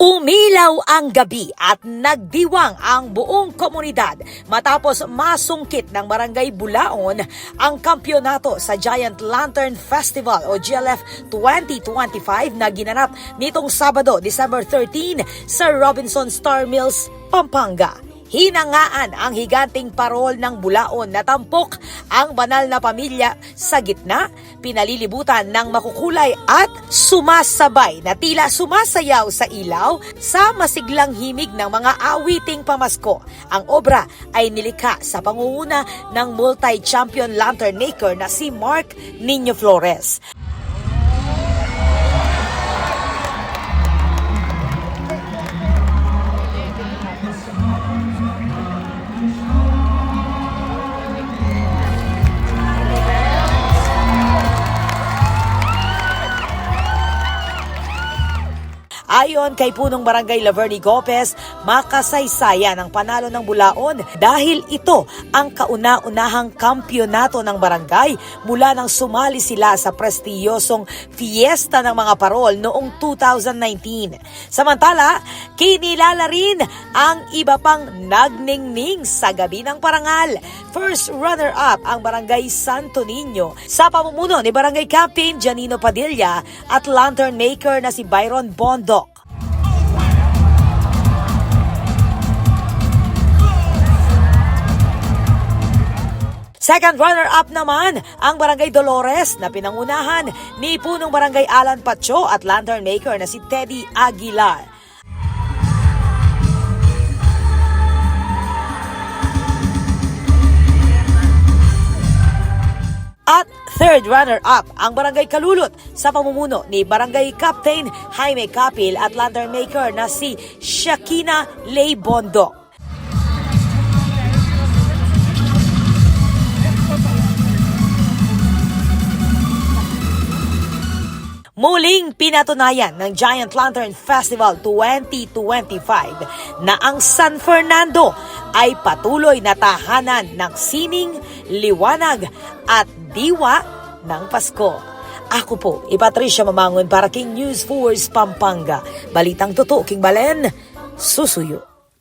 Umilaw ang gabi at nagdiwang ang buong komunidad matapos masungkit ng Barangay Bulaon ang kampyonato sa Giant Lantern Festival o GLF 2025 na ginanap nitong Sabado, December 13 sa Robinson Star Mills, Pampanga. Hinangaan ang higanting parol ng Bulaon na tampok ang banal na pamilya sa gitna, pinalilibutan ng makukulay at sumasabay na tila sumasayaw sa ilaw sa masiglang himig ng mga awiting pamasko. Ang obra ay nilikha sa pangunguna ng multi-champion lantern maker na si Mark Nino Flores. Ayon kay Punong Barangay Laverne Gopez, makasaysayan ang panalo ng Bulaon dahil ito ang kauna-unahang kampyonato ng barangay mula nang sumali sila sa prestiyosong Fiesta ng mga Parol noong 2019. Samantala, kinilala rin ang iba pang nagningning sa gabi ng parangal. First runner-up ang Barangay Santo Niño sa pamumuno ni Barangay Captain Janino Padilla at lantern maker na si Byron Bondo. Second runner-up naman ang Barangay Dolores na pinangunahan ni Punong Barangay Alan Pacho at lantern maker na si Teddy Aguilar. At third runner-up ang Barangay Kalulot sa pamumuno ni Barangay Captain Jaime Capil at lantern maker na si Shakina Ley Bondo. Muling pinatunayan ng Giant Lantern Festival 2025 na ang San Fernando ay patuloy na tahanan ng sining, liwanag at diwa ng Pasko. Ako po, Patricia Mamangon para King News Force Pampanga. Balitang totoo, King Balen, susuyo.